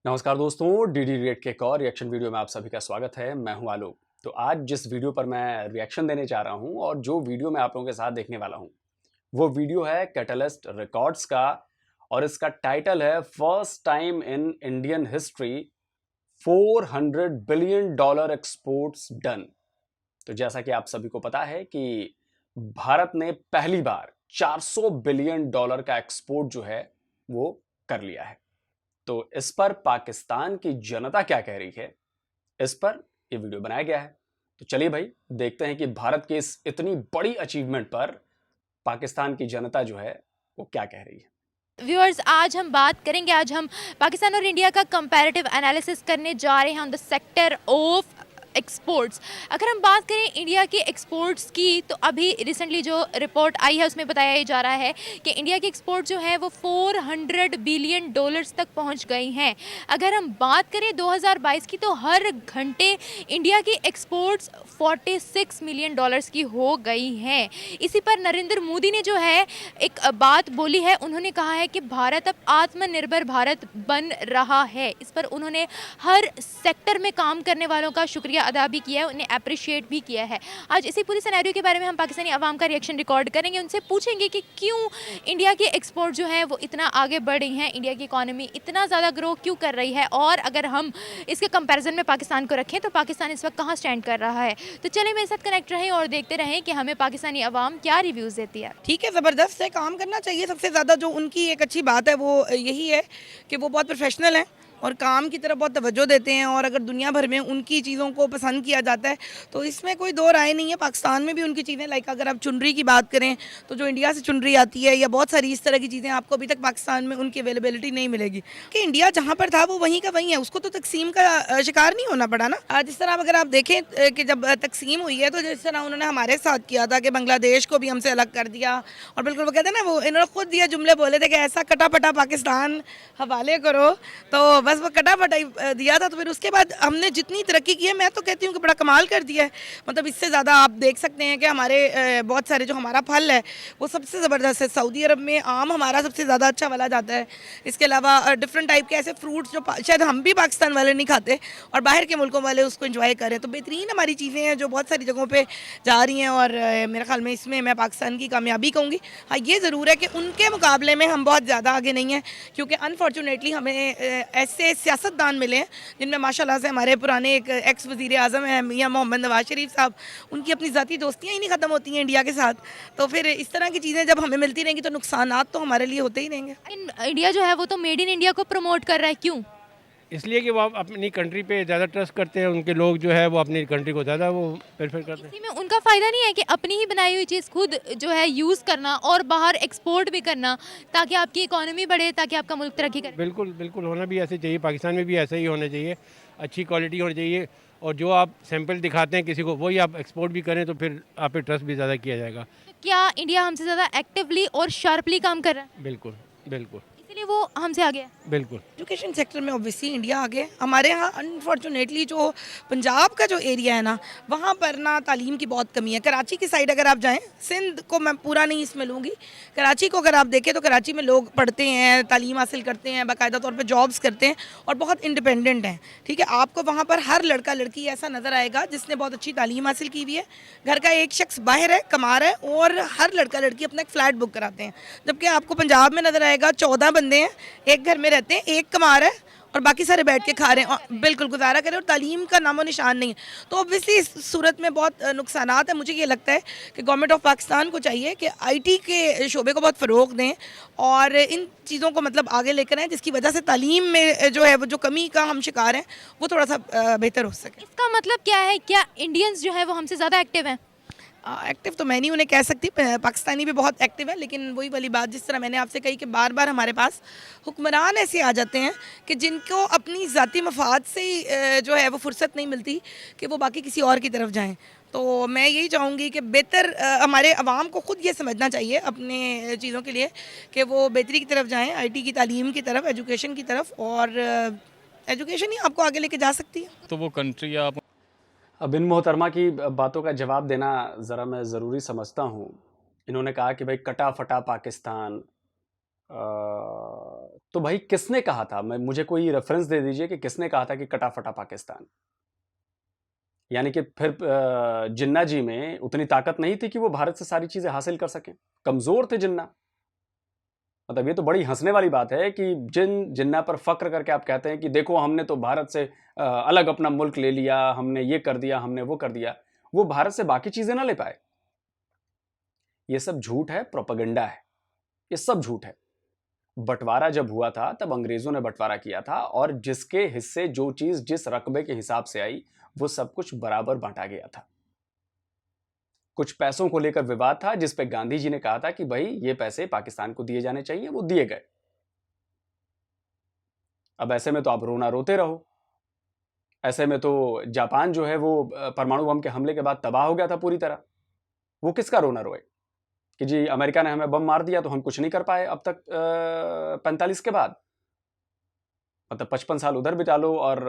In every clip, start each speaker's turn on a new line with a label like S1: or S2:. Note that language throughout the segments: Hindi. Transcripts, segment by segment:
S1: नमस्कार दोस्तों, डीडी रिएक्ट के एक और रिएक्शन वीडियो में आप सभी का स्वागत है। मैं हूं आलोक। तो आज जिस वीडियो पर मैं रिएक्शन देने जा रहा हूं और जो वीडियो मैं आप लोगों के साथ देखने वाला हूं, वो वीडियो है कैटलिस्ट रिकॉर्ड्स का और इसका टाइटल है first time in Indian history 400 billion dollar exports done. तो जैसा कि आप सभी को पता है कि भारत ने पहली बार 400 बिलियन डॉलर का एक्सपोर्ट जो है वो कर लिया है। तो इस पर पाकिस्तान की जनता क्या कह रही है, इस पर यह वीडियो बनाया गया है। तो चलिए भाई देखते हैं कि भारत के इस इतनी बड़ी अचीवमेंट पर पाकिस्तान की जनता जो है वो क्या कह रही है।
S2: व्यूअर्स, आज हम बात करेंगे, आज हम पाकिस्तान और इंडिया का कंपैरेटिव एनालिसिस करने जा रहे हैं on the sector of exports. अगर हम बात करें इंडिया के एक्सपोर्ट्स की, तो अभी रिसेंटली जो रिपोर्ट आई है उसमें बताया जा रहा है कि इंडिया के एक्सपोर्ट जो है वो 400 बिलियन डॉलर्स तक पहुंच गई हैं। अगर हम बात करें 2022 की, तो हर घंटे इंडिया की एक्सपोर्ट्स 46 मिलियन डॉलर्स की हो गई हैं। इसी पर नरेंद्र मोदी ने जो है एक बात बोली है, उन्होंने कहा है कि भारत अब आत्मनिर्भर भारत बन रहा है। इस पर उन्होंने हर सेक्टर में काम करने वालों का शुक्रिया अदा भी किया है, उन्हें अप्रिशिएट भी किया है। आज इसी पूरी सिनेरियो के बारे में हम पाकिस्तानी अवाम का रिएक्शन रिकॉर्ड करेंगे, उनसे पूछेंगे कि क्यों इंडिया के एक्सपोर्ट जो है वो इतना आगे बढ़ रही हैं, इंडिया की इकोनॉमी इतना ज़्यादा ग्रो क्यों कर रही है, और अगर हम इसके कंपैरिजन में पाकिस्तान को रखें तो पाकिस्तान इस वक्त कहाँ स्टैंड कर रहा है। तो चलिए मेरे साथ कनेक्ट रहें और देखते रहें कि हमें पाकिस्तानी अवाम क्या रिव्यूज़ देती है।
S3: ठीक है, ज़बरदस्त है, काम करना चाहिए। सबसे ज़्यादा जो उनकी एक अच्छी बात है वो यही है कि वो बहुत प्रोफेशनल हैं और काम की तरफ बहुत तवज्जो देते हैं, और अगर दुनिया भर में उनकी चीज़ों को पसंद किया जाता है तो इसमें कोई दो राय नहीं है। पाकिस्तान में भी उनकी चीज़ें, लाइक अगर आप चुनरी की बात करें तो जो इंडिया से चुनरी आती है या बहुत सारी इस तरह की चीज़ें आपको अभी तक पाकिस्तान में उनकी अवेलेबिलिटी नहीं मिलेगी, कि इंडिया जहाँ पर था वो वहीं का वहीं है, उसको तो तकसीम का शिकार नहीं होना पड़ा ना। जिस तरह अगर आप देखें कि जब तकसीम हुई है तो जिस तरह उन्होंने हमारे साथ किया था कि बांग्लादेश को भी हमसे अलग कर दिया, और बिल्कुल वो कहते हैं ना, वो इन्होंने खुद ये जुमले बोले थे कि ऐसा कटा पटा पाकिस्तान हवाले करो, तो बस वो कटा पटा दिया था। तो फिर उसके बाद हमने जितनी तरक्की की है, मैं तो कहती हूँ कि बड़ा कमाल कर दिया है। मतलब इससे ज़्यादा आप देख सकते हैं कि हमारे बहुत सारे जो हमारा फल है वो सबसे ज़बरदस्त है। सऊदी अरब में आम हमारा सबसे ज़्यादा अच्छा वाला जाता है। इसके अलावा डिफरेंट टाइप के ऐसे फ्रूट्स जो शायद हम भी पाकिस्तान वाले नहीं खाते और बाहर के मुल्कों वाले उसको इंजॉय करें, तो बेहतरीन हमारी चीज़ें हैं जो बहुत सारी जगहों पर जा रही हैं। और मेरे ख्याल में इसमें मैं पाकिस्तान की कामयाबी कहूँगी। हाँ, ये ज़रूर है कि उनके मुकाबले में हम बहुत ज़्यादा आगे नहीं हैं, क्योंकि अनफॉर्चुनेटली हमें ऐसे सियासतदान मिले हैं जिनमें माशाल्लाह से हमारे पुराने एक एक्स वज़ीर आज़म हैं मियां मोहम्मद नवाज शरीफ साहब, उनकी अपनी ज़ाती दोस्तियाँ ही नहीं ख़त्म होती हैं इंडिया के साथ। तो फिर इस तरह की चीज़ें जब हमें मिलती रहेंगी तो नुकसानात तो हमारे लिए होते ही रहेंगे।
S2: इंडिया जो है वो तो मेड इन इंडिया को प्रमोट कर रहा है, क्यों?
S4: इसलिए कि वो अपनी कंट्री पे ज़्यादा ट्रस्ट करते हैं, उनके लोग जो है वो अपनी कंट्री को ज़्यादा वो प्रेफर करते हैं।
S2: इसी में उनका फ़ायदा नहीं है कि अपनी ही बनाई हुई चीज़ खुद जो है यूज़ करना और बाहर एक्सपोर्ट भी करना, ताकि आपकी इकोनॉमी बढ़े, ताकि आपका मुल्क तरक्की करे।
S4: बिल्कुल बिल्कुल होना भी ऐसे चाहिए, पाकिस्तान में भी ऐसा ही होना चाहिए, अच्छी क्वालिटी होनी चाहिए, और जो आप सैंपल दिखाते हैं किसी को वही आप एक्सपोर्ट भी करें तो फिर आप पे ट्रस्ट भी ज़्यादा किया जाएगा।
S2: तो क्या इंडिया हमसे ज़्यादा एक्टिवली और शार्पली काम कर रहा है,
S4: बिल्कुल बिल्कुल
S2: इसीलिए वो हमसे आगे है?
S4: बिल्कुल।
S3: एजुकेशन सेक्टर में ऑब्वियसली इंडिया आगे है। हमारे यहाँ अनफॉर्चुनेटली जो पंजाब का जो एरिया है ना, वहाँ पर ना तालीम की बहुत कमी है। कराची की साइड अगर आप जाएं, सिंध को मैं पूरा नहीं इसमें लूँगी, कराची को अगर आप देखें तो कराची में लोग पढ़ते हैं, तालीम हासिल करते हैं, बाकायदा तौर पर जॉब्स करते हैं और बहुत इंडिपेंडेंट हैं। ठीक है, आपको वहाँ पर हर लड़का लड़की ऐसा नज़र आएगा जिसने बहुत अच्छी तालीम हासिल की हुई है, घर का एक शख्स बाहर है, कमा रहा है, और हर लड़का लड़की अपना एक फ़्लैट बुक कराते हैं। जबकि आपको पंजाब में नज़र आएगा 14 बंदे हैं, एक घर में रहते हैं, एक कमा रहा है और बाकी सारे बैठ के खा रहे हैं और बिल्कुल गुजारा करें, और तालीम का नामो निशान नहीं है। तो ऑब्वियसली इस सूरत में बहुत नुकसानात है। मुझे ये लगता है कि गवर्नमेंट ऑफ पाकिस्तान को चाहिए कि आईटी के शोबे को बहुत फ़रोग दें और इन चीज़ों को मतलब आगे लेकर आएँ, जिसकी वजह से तालीम में जो है वो जो कमी का हम शिकार हैं वो थोड़ा सा बेहतर हो सके।
S2: इसका मतलब क्या है, क्या इंडियंस जो है वो हमसे ज़्यादा एक्टिव हैं?
S3: एक्टिव तो मैं नहीं उन्हें कह सकती, पाकिस्तानी भी बहुत एक्टिव है, लेकिन वही वाली बात जिस तरह मैंने आपसे कही कि बार बार हमारे पास हुक्मरान ऐसे आ जाते हैं कि जिनको अपनी ज़ाती मफाद से ही जो है वो फुर्सत नहीं मिलती कि वो बाकी किसी और की तरफ जाएं। तो मैं यही चाहूँगी कि बेहतर हमारे अवाम को खुद ये समझना चाहिए अपने चीज़ों के लिए कि वो बेहतरी की तरफ जाएँ, आईटी की तालीम की तरफ, एजुकेशन की तरफ, और एजुकेशन ही आपको आगे लेके जा सकती है।
S5: तो वो कंट्री आप
S1: अब इन मोहतरमा की बातों का जवाब देना ज़रा मैं ज़रूरी समझता हूँ। इन्होंने कहा कि भाई कटा फटा पाकिस्तान, तो भाई किसने कहा था, मुझे कोई रेफरेंस दे दीजिए कि किसने कहा था कि कटा फटा पाकिस्तान। यानी कि फिर जिन्ना जी में उतनी ताकत नहीं थी कि वो भारत से सारी चीजें हासिल कर सकें, कमजोर थे जिन्ना। मतलब ये तो बड़ी हंसने वाली बात है कि जिन्ना पर फक्र करके आप कहते हैं कि देखो हमने तो भारत से अलग अपना मुल्क ले लिया, हमने ये कर दिया, हमने वो कर दिया। वो भारत से बाकी चीजें ना ले पाए। ये सब झूठ है, प्रोपेगेंडा है, ये सब झूठ है। बंटवारा जब हुआ था तब अंग्रेजों ने बंटवारा किया था, और जिसके हिस्से जो चीज जिस रकबे के हिसाब से आई वो सब कुछ बराबर बांटा गया था। कुछ पैसों को लेकर विवाद था, जिस पे गांधी जी ने कहा था कि भाई ये पैसे पाकिस्तान को दिए जाने चाहिए, वो दिए गए। अब ऐसे में तो आप रोना रोते रहो। ऐसे में तो जापान जो है वो परमाणु बम के हमले के बाद तबाह हो गया था पूरी तरह। वो किसका रोना रोए कि जी अमेरिका ने हमें बम मार दिया तो हम कुछ नहीं कर पाए अब तक 45 के बाद। मतलब 55 साल उधर बिता लो और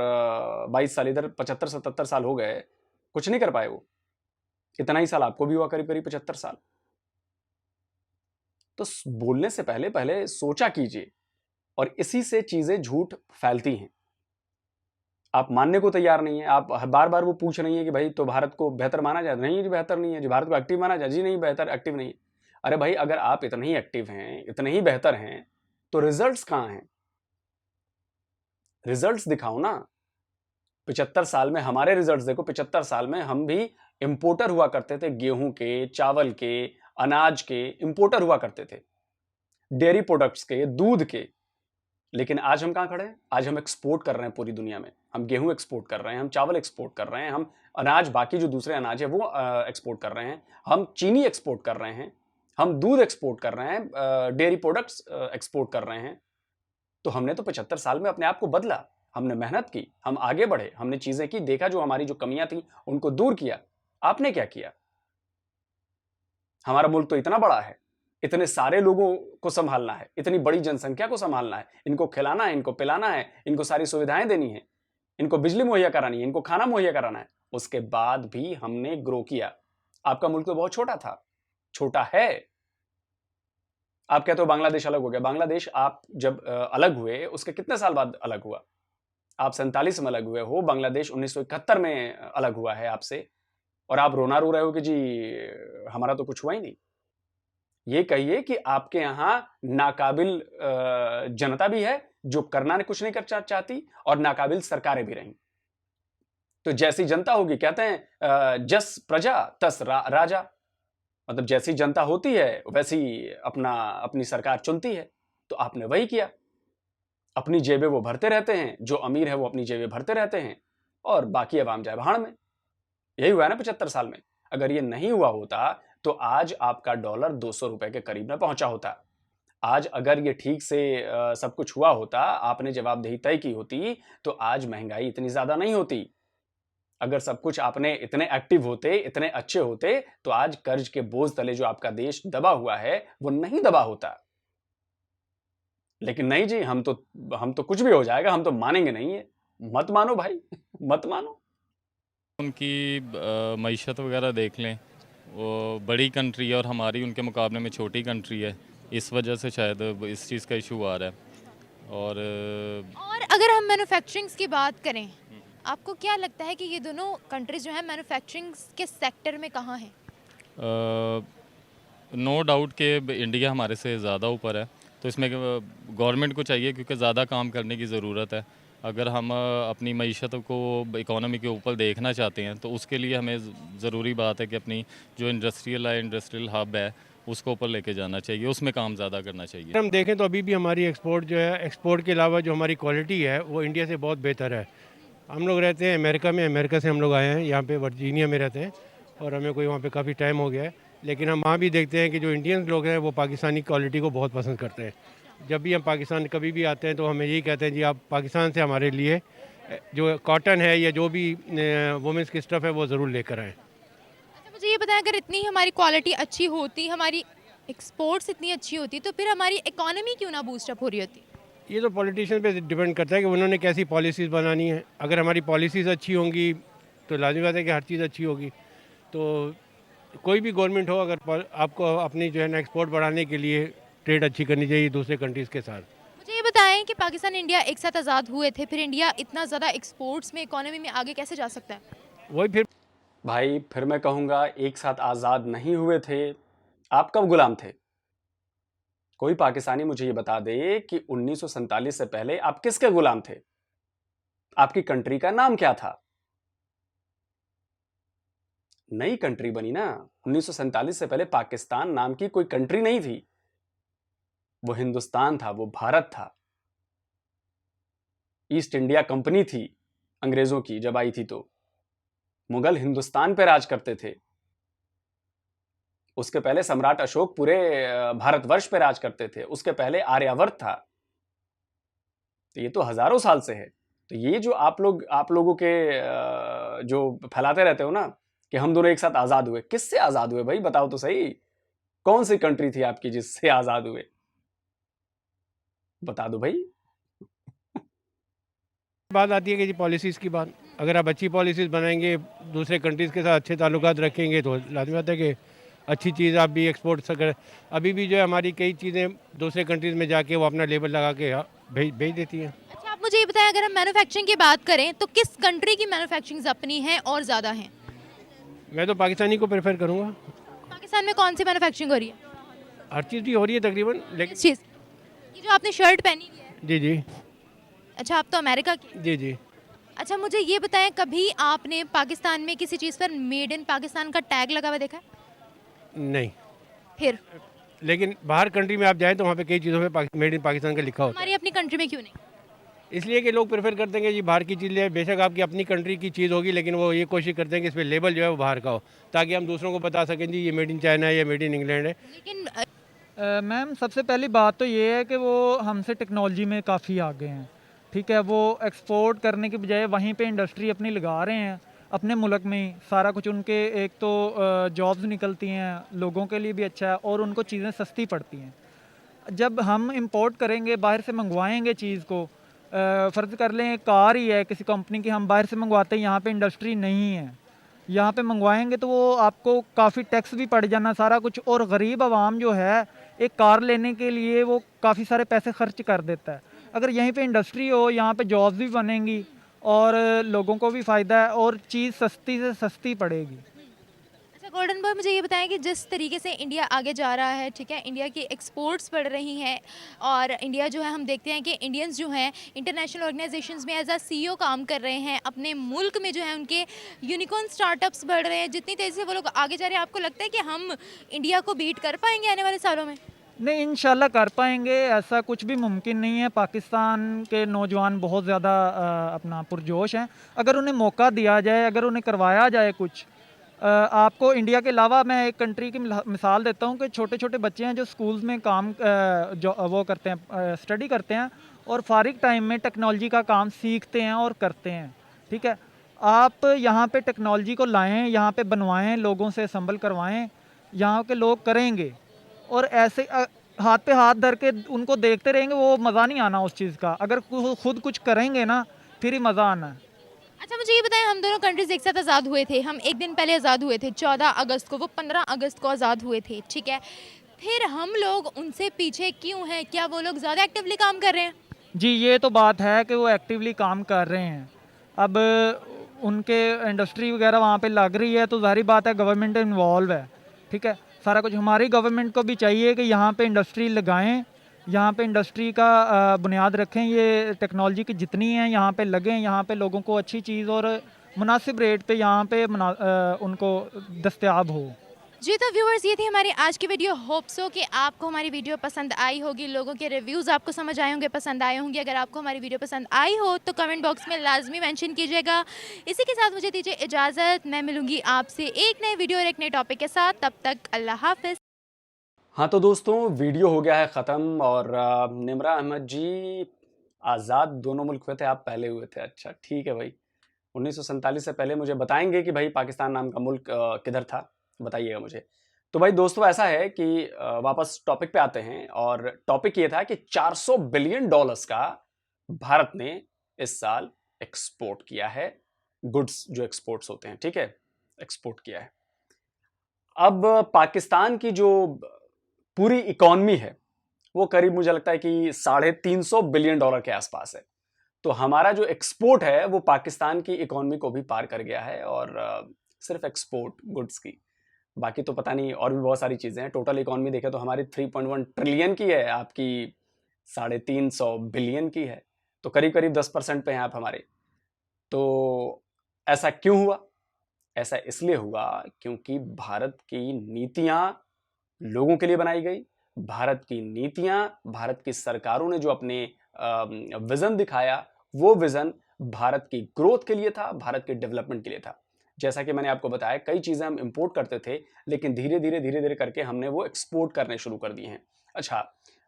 S1: 22 साल इधर, 75-77 साल हो गए, कुछ नहीं कर पाए वो। इतना ही साल आपको भी हुआ, करीब करीब 75 साल। तो बोलने से पहले पहले सोचा कीजिए, और इसी से चीजें झूठ फैलती हैं। आप मानने को तैयार नहीं है, आप बार बार वो पूछ रही हैं कि भाई तो भारत को बेहतर माना जाए। नहीं जी बेहतर नहीं है जी। भारत को एक्टिव माना जाए। जी नहीं, बेहतर एक्टिव नहीं है। अरे भाई अगर आप इतने ही एक्टिव हैं, इतने ही बेहतर हैं, तो रिजल्ट्स कहां हैं? रिजल्ट्स दिखाओ ना। 75 साल में हमारे रिजल्ट्स देखो। 75 साल में हम भी इंपोर्टर हुआ करते थे, गेहूं के, चावल के, अनाज के इंपोर्टर हुआ करते थे, डेयरी प्रोडक्ट्स के, दूध के। लेकिन आज हम कहां खड़े हैं? आज हम एक्सपोर्ट कर रहे हैं पूरी दुनिया में। हम गेहूं एक्सपोर्ट कर रहे हैं, हम चावल एक्सपोर्ट कर रहे हैं, हम अनाज, बाकी जो दूसरे अनाज है वो एक्सपोर्ट कर रहे हैं, हम चीनी एक्सपोर्ट कर रहे हैं, हम दूध एक्सपोर्ट कर रहे हैं, डेयरी प्रोडक्ट्स एक्सपोर्ट कर रहे हैं। तो हमने तो 75 साल में अपने आप को बदला, हमने मेहनत की, हम आगे बढ़े, हमने चीजें की, देखा जो हमारी जो कमियां थी उनको दूर किया। आपने क्या किया? हमारा मुल्क तो इतना बड़ा है, इतने सारे लोगों को संभालना है, इतनी बड़ी जनसंख्या को संभालना है, इनको खिलाना है, इनको पिलाना है, इनको सारी सुविधाएं देनी है, इनको बिजली मुहैया करानी है, इनको खाना मुहैया कराना है। उसके बाद भी हमने ग्रो किया। आपका मुल्क तो बहुत छोटा था, छोटा है। आप कहते हो बांग्लादेश अलग हो गया। बांग्लादेश आप जब अलग हुए उसके कितने साल बाद अलग हुआ? आप 47 में अलग हुए हो, बांग्लादेश 1971 में अलग हुआ है आपसे, और आप रोना रो रहे हो कि जी हमारा तो कुछ हुआ ही नहीं। ये कहिए कि आपके यहां नाकाबिल जनता भी है जो करना ने कुछ नहीं कर चाहती, और नाकाबिल सरकारें भी रहीं। तो जैसी जनता होगी, कहते हैं जस प्रजा तस राजा। मतलब जैसी जनता होती है वैसी अपनी सरकार चुनती है। तो आपने वही किया। अपनी जेबें वो भरते रहते हैं, जो अमीर है वो अपनी जेबें भरते रहते हैं, और बाकी अवाम जाए भाड़ में। यही हुआ है ना 75 साल में। अगर ये नहीं हुआ होता तो आज आपका डॉलर 200 रुपए के करीब में पहुंचा होता। आज अगर ये ठीक से सब कुछ हुआ होता, आपने जवाबदेही तय की होती, तो आज महंगाई इतनी ज्यादा नहीं होती। अगर सब कुछ आपने इतने एक्टिव होते, इतने अच्छे होते, तो आज कर्ज के बोझ तले जो आपका देश दबा हुआ है वो नहीं दबा होता। लेकिन नहीं जी, हम तो कुछ भी हो जाएगा, हम तो मानेंगे नहीं है। मत मानो भाई मत मानो।
S5: उनकी मईशत वगैरह देख लें, वो बड़ी कंट्री है और हमारी उनके मुकाबले में छोटी कंट्री है। इस वजह से शायद इस चीज़ का इशू आ रहा है।
S2: और अगर हम मैन्युफैक्चरिंग की बात करें, आपको क्या लगता है कि ये दोनों कंट्रीज जो है मैन्युफैक्चरिंग के सेक्टर में कहाँ हैं?
S5: नो डाउट कि इंडिया हमारे से ज़्यादा ऊपर है, तो इसमें गवर्नमेंट को चाहिए, क्योंकि ज़्यादा काम करने की ज़रूरत है। अगर हम अपनी मईशत को इकोनॉमी के ऊपर देखना चाहते हैं तो उसके लिए हमें ज़रूरी बात है कि अपनी जो इंडस्ट्रियल हब है उसको ऊपर लेके जाना चाहिए, उसमें काम ज़्यादा करना चाहिए।
S4: हम देखें तो अभी भी हमारी एक्सपोर्ट जो है, एक्सपोर्ट के अलावा जो हमारी क्वालिटी है वो इंडिया से बहुत बेहतर है। हम लोग रहते हैं अमेरिका में, अमेरिका से हम लोग आए हैं, यहाँ पे वर्जीनिया में रहते हैं, और हमें कोई वहाँ पे काफ़ी टाइम हो गया है। लेकिन हम वहाँ भी देखते हैं कि जो इंडियन लोग हैं वो पाकिस्तानी क्वालिटी को बहुत पसंद करते हैं। जब भी हम पाकिस्तान कभी भी आते हैं तो हमें यही कहते हैं जी आप पाकिस्तान से हमारे लिए जो कॉटन है या जो भी वुमेंस की स्टफ़ है वो ज़रूर लेकर आएँ।
S2: अच्छा, मुझे ये बताएं, अगर इतनी हमारी क्वालिटी अच्छी होती, हमारी एक्सपोर्ट्स इतनी अच्छी होती, तो फिर हमारी इकोनॉमी क्यों ना बूस्टअप हो रही होती?
S4: ये तो पॉलिटिशियन पे डिपेंड करता है कि उन्होंने कैसी पॉलिसीज़ बनानी है। अगर हमारी पॉलिसीज़ अच्छी होंगी तो लाज़मी बात है कि हर चीज़ अच्छी होगी। तो कोई भी गवर्नमेंट हो, अगर आपको अपनी जो है ना एक्सपोर्ट बढ़ाने के लिए ट्रेड अच्छी करनी चाहिए दूसरे कंट्रीज़ के साथ।
S2: मुझे ये बताएं, बताएं कि पाकिस्तान इंडिया एक साथ आज़ाद हुए थे, फिर इंडिया इतना ज़्यादा एक्सपोर्ट्स में, इकोनॉमी में आगे कैसे जा सकता है?
S4: वही फिर
S1: भाई फिर मैं कहूँगा एक साथ आज़ाद नहीं हुए थे। आप कब गुलाम थे? कोई पाकिस्तानी मुझे ये बता दे कि 1947 से पहले आप किसके गुलाम थे? आपकी कंट्री का नाम क्या था? नई कंट्री बनी ना। 1947 से पहले पाकिस्तान नाम की कोई कंट्री नहीं थी। वो हिंदुस्तान था, वो भारत था। ईस्ट इंडिया कंपनी थी अंग्रेजों की जब आई थी, तो मुगल हिंदुस्तान पे राज करते थे। उसके पहले सम्राट अशोक पूरे भारतवर्ष पे राज करते थे। उसके पहले आर्यावर्त था। तो ये तो हजारों साल से है। तो ये जो आप लोगों के जो फैलाते रहते हो ना कि हम दोनों एक साथ आजाद हुए, किससे आजाद हुए भाई? बताओ तो सही, कौन सी कंट्री थी आपकी जिससे आजाद हुए? बता दो भाई।
S4: बात आती है कि जी पॉलिसीज़ की बात, अगर आप अच्छी पॉलिसीज़ बनाएंगे, दूसरे कंट्रीज़ के साथ अच्छे ताल्लुकात रखेंगे, तो लाजमी बात है कि अच्छी चीज़ आप भी एक्सपोर्ट कर। अभी भी जो है हमारी कई चीज़ें दूसरे कंट्रीज़ में जाके वो अपना लेबल लगा के भेज देती हैं।
S2: अच्छा, आप मुझे ये बताएं, अगर हम मैन्युफैक्चरिंग की बात करें तो किस कंट्री की मैन्युफैक्चरिंग अपनी है और ज़्यादा है?
S4: मैं तो पाकिस्तानी को प्रेफर करूँगा।
S2: पाकिस्तान में कौन सी मैन्युफैक्चरिंग हो रही है?
S4: हर चीज़ की हो रही है तकरीबन, लेकिन
S2: किस चीज़? ये जो आपने शर्ट पहनी हुई है,
S4: जी जी
S2: अच्छा आप तो अमेरिका की।
S4: जी जी।
S2: अच्छा मुझे ये बताएं, कभी आपने पाकिस्तान में किसी चीज़ पर मेड इन पाकिस्तान का टैग लगा हुआ देखा है?
S4: नहीं,
S2: फिर
S4: लेकिन बाहर कंट्री में आप जाएँ तो वहाँ पे कई चीज़ों पे मेड इन पाकिस्तान का लिखा होता है।
S2: हमारी अपनी कंट्री में क्यों नहीं?
S4: इसलिए कि लोग प्रेफर करते हैं कि जी बाहर की चीज़ ले, बेशक आपकी अपनी कंट्री की चीज़ होगी, लेकिन वो ये कोशिश करते हैं कि इस पर लेबल जो है वो बाहर का हो, ताकि हम दूसरों को बता सकें जी ये मेड इन चाइना है या मेड इन इंग्लैंड है।
S2: लेकिन
S6: मैम सबसे पहली बात तो ये है कि वो हमसे टेक्नोलॉजी में काफ़ी आगे हैं, ठीक है। वो एक्सपोर्ट करने की बजाय वहीं पे इंडस्ट्री अपनी लगा रहे हैं अपने मुल्क में ही सारा कुछ। उनके एक तो जॉब्स निकलती हैं, लोगों के लिए भी अच्छा है, और उनको चीज़ें सस्ती पड़ती हैं। जब हम इंपोर्ट करेंगे, बाहर से मंगवाएंगे चीज़ को, फ़र्ज़ कर लें कार ही है किसी कंपनी की, हम बाहर से मंगवाते हैं, यहाँ पे इंडस्ट्री नहीं है, यहाँ पे मंगवाएंगे तो वो आपको काफ़ी टैक्स भी पड़ जाना सारा कुछ, और गरीब आवाम जो है एक कार लेने के लिए वो काफ़ी सारे पैसे खर्च कर देता है। अगर यहीं पे इंडस्ट्री हो, यहाँ पे जॉब्स भी बनेंगी और लोगों को भी फ़ायदा है, और चीज़ सस्ती से सस्ती पड़ेगी।
S2: अच्छा गोल्डन बॉय, मुझे ये बताएं कि जिस तरीके से इंडिया आगे जा रहा है, ठीक है, इंडिया की एक्सपोर्ट्स बढ़ रही हैं, और इंडिया जो है हम देखते हैं कि इंडियंस जो हैं इंटरनेशनल ऑर्गेनाइजेशंस में एज अ सीईओ काम कर रहे हैं, अपने मुल्क में जो है उनके यूनिकॉर्न स्टार्टअप्स बढ़ रहे हैं, जितनी तेज़ी से वो लोग आगे जा रहे हैं, आपको लगता है कि हम इंडिया को बीट कर पाएंगे आने वाले सालों में?
S6: नहीं, इंशाल्लाह कर पाएंगे, ऐसा कुछ भी मुमकिन नहीं है। पाकिस्तान के नौजवान बहुत ज़्यादा अपना पुरजोश हैं। अगर उन्हें मौका दिया जाए, अगर उन्हें करवाया जाए कुछ, आपको इंडिया के अलावा मैं एक कंट्री की मिसाल देता हूँ कि छोटे छोटे बच्चे हैं जो स्कूल्स में काम जो वो करते हैं, स्टडी करते हैं, और फारिग टाइम में टेक्नोलॉजी का काम सीखते हैं और करते हैं, ठीक है। आप यहाँ पे टेक्नोलॉजी को लाएं, यहाँ पे बनवाएं, लोगों से असम्बल करवाएं, यहाँ के लोग करेंगे, और ऐसे हाथ पे हाथ धर के उनको देखते रहेंगे, वो मज़ा नहीं आना उस चीज़ का। अगर खुद कुछ करेंगे ना, फिर ही मज़ा आना है।
S2: अच्छा मुझे ये बताएं, हम दोनों कंट्रीज एक साथ आज़ाद हुए थे, हम एक दिन पहले आज़ाद हुए थे 14 अगस्त को, वो 15 अगस्त को आज़ाद हुए थे, ठीक है। फिर हम लोग उनसे पीछे क्यों हैं? क्या वो लोग ज़्यादा एक्टिवली काम कर रहे हैं?
S6: जी, ये तो बात है कि वो एक्टिवली काम कर रहे हैं। अब उनके इंडस्ट्री वगैरह वहाँ पे लग रही है, तो ज़ाहिर बात है गवर्नमेंट इन्वॉल्व है, ठीक है। सारा कुछ हमारी गवर्नमेंट को भी चाहिए कि यहाँ पे इंडस्ट्री लगाएं, यहाँ पे इंडस्ट्री का बुनियाद रखें, ये टेक्नोलॉजी की जितनी हैं यहाँ पे लगें, यहाँ पे लोगों को अच्छी चीज़ और मुनासिब रेट पे यहाँ पे उनको दस्तयाब हो।
S2: जी तो व्यूअर्स, ये थी हमारी आज की वीडियो। होप सो कि आपको हमारी वीडियो पसंद आई होगी, लोगों के रिव्यूज़ आपको समझ आए होंगे, पसंद आए होंगे। अगर आपको हमारी वीडियो पसंद आई हो तो कमेंट बॉक्स में लाजमी मेंशन कीजिएगा। इसी के साथ मुझे दीजिए इजाज़त, मैं मिलूंगी आपसे एक नए वीडियो और एक नए टॉपिक के साथ। तब तक अल्लाह हाफिज़।
S1: हाँ तो दोस्तों, वीडियो हो गया है ख़त्म। और निमरा अहमद जी, आज़ाद दोनों मुल्क हुए थे, आप पहले हुए थे। अच्छा ठीक है भाई। 1947 से पहले मुझे बताएंगे कि भाई पाकिस्तान नाम का मुल्क किधर था, बताइएगा मुझे। तो भाई दोस्तों, ऐसा है कि वापस टॉपिक पे आते हैं, और टॉपिक ये था कि 400 बिलियन डॉलर्स का भारत ने इस साल एक्सपोर्ट किया है। गुड्स जो एक्सपोर्ट्स होते हैं, ठीक है, एक्सपोर्ट किया है। अब पाकिस्तान की जो पूरी इकॉनमी है वो करीब मुझे लगता है कि $350 बिलियन के आसपास है। तो हमारा जो एक्सपोर्ट है वो पाकिस्तान की इकोनॉमी को भी पार कर गया है, और सिर्फ एक्सपोर्ट गुड्स की, बाकी तो पता नहीं और भी बहुत सारी चीज़ें हैं। टोटल इकोनॉमी देखें तो हमारी 3.1 ट्रिलियन की है, आपकी 350 बिलियन की है, तो करीब करीब 10% पे हैं आप हमारे। तो ऐसा क्यों हुआ? ऐसा इसलिए हुआ क्योंकि भारत की नीतियां लोगों के लिए बनाई गई। भारत की नीतियां, भारत की सरकारों ने जो अपने विजन दिखाया, वो विजन भारत की ग्रोथ के लिए था, भारत के डेवलपमेंट के लिए था। जैसा कि मैंने आपको बताया, कई चीजें हम इंपोर्ट करते थे, लेकिन धीरे धीरे करके हमने वो एक्सपोर्ट करने शुरू कर दिए हैं। अच्छा,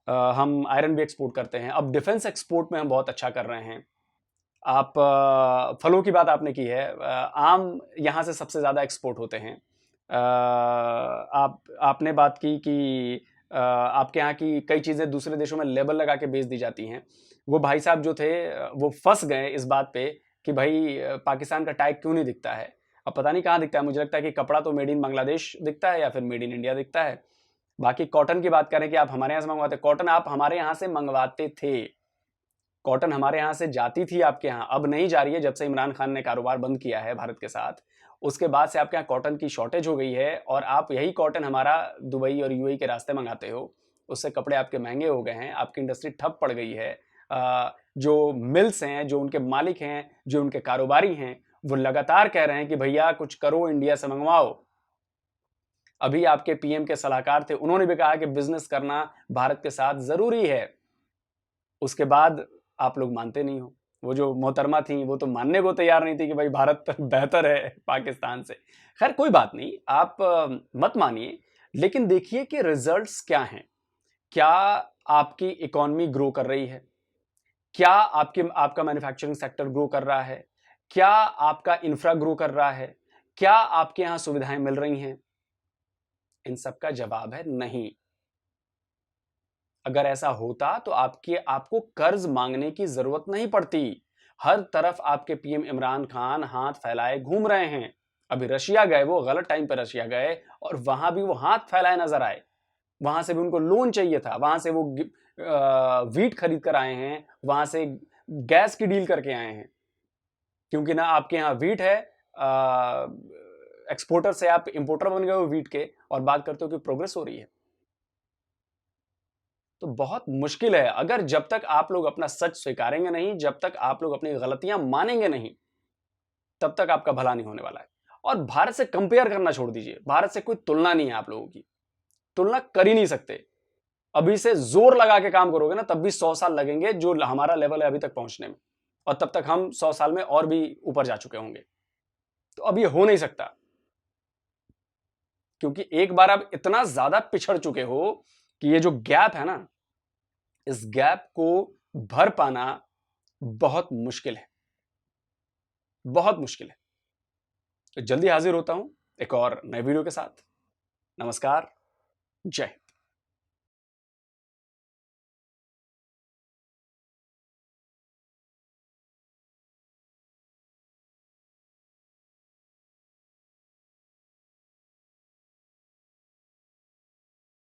S1: हम आयरन भी एक्सपोर्ट करते हैं, अब डिफेंस एक्सपोर्ट में हम बहुत अच्छा कर रहे हैं। आप फलों की बात आपने की है, आम यहाँ से सबसे ज़्यादा एक्सपोर्ट होते हैं। आपने बात की कि आपके यहाँ की कई चीज़ें दूसरे देशों में लेबल लगा के बेच दी जाती हैं। वो भाई साहब जो थे वो फंस गए इस बात पे कि भाई पाकिस्तान का टैग क्यों नहीं दिखता है। अब पता नहीं कहाँ दिखता है, मुझे लगता है कि कपड़ा तो मेड इन बांग्लादेश दिखता है या फिर मेड इन इंडिया दिखता है। बाकी कॉटन की बात करें कि आप हमारे यहाँ से मंगवाते, कॉटन आप हमारे यहाँ से मंगवाते थे, कॉटन हमारे यहाँ से जाती थी आपके यहाँ, अब नहीं जा रही है। जब से इमरान खान ने कारोबार बंद किया है भारत के साथ, उसके बाद से आपके यहाँ कॉटन की शॉर्टेज हो गई है, और आप यही कॉटन हमारा दुबई और यूएई के रास्ते मंगाते हो। उससे कपड़े आपके महंगे हो गए हैं, आपकी इंडस्ट्री ठप पड़ गई है। जो मिल्स हैं, जो उनके मालिक हैं, जो उनके कारोबारी हैं, वो लगातार कह रहे हैं कि भैया कुछ करो, इंडिया से मंगवाओ। अभी आपके पीएम के सलाहकार थे, उन्होंने भी कहा कि बिजनेस करना भारत के साथ जरूरी है। उसके बाद आप लोग मानते नहीं हो। वो जो मोहतरमा थी वो तो मानने को तैयार नहीं थी कि भाई भारत बेहतर है पाकिस्तान से। खैर कोई बात नहीं, आप मत मानिए, लेकिन देखिए कि रिजल्ट्स क्या हैं। क्या आपकी इकोनॉमी ग्रो कर रही है? क्या आपका मैन्युफैक्चरिंग सेक्टर ग्रो कर रहा है? क्या आपका इंफ्रा ग्रो कर रहा है? क्या आपके यहां सुविधाएं मिल रही हैं? इन सब का जवाब है नहीं। अगर ऐसा होता तो आपको कर्ज मांगने की जरूरत नहीं पड़ती। हर तरफ आपके पीएम इमरान खान हाथ फैलाए घूम रहे हैं। अभी रशिया गए, वो गलत टाइम पर रशिया गए, और वहां भी वो हाथ फैलाए नजर आए। वहां से भी उनको लोन चाहिए था, वहां से वो वीट खरीद कर आए हैं, वहां से गैस की डील करके आए हैं। क्योंकि ना आपके यहाँ वीट है, एक्सपोर्टर से आप इंपोर्टर बन गए हो वीट के, और बात करते हो कि प्रोग्रेस हो रही है। तो बहुत मुश्किल है। अगर जब तक आप लोग अपना सच स्वीकारेंगे नहीं, जब तक आप लोग अपनी गलतियां मानेंगे नहीं, तब तक आपका भला नहीं होने वाला है। और भारत से कंपेयर करना छोड़ दीजिए, भारत से कोई तुलना नहीं है, आप लोगों की तुलना कर ही नहीं सकते। अभी से जोर लगा के काम करोगे ना, तब भी 100 साल लगेंगे जो हमारा लेवल है अभी तक पहुंचने में, और तब तक हम 100 साल में और भी ऊपर जा चुके होंगे। तो अब ये हो नहीं सकता, क्योंकि एक बार आप इतना ज्यादा पिछड़ चुके हो कि ये जो गैप है ना, इस गैप को भर पाना बहुत मुश्किल है, बहुत मुश्किल है। तो जल्दी हाजिर होता हूं एक और नए वीडियो के साथ। नमस्कार, जय हिंद।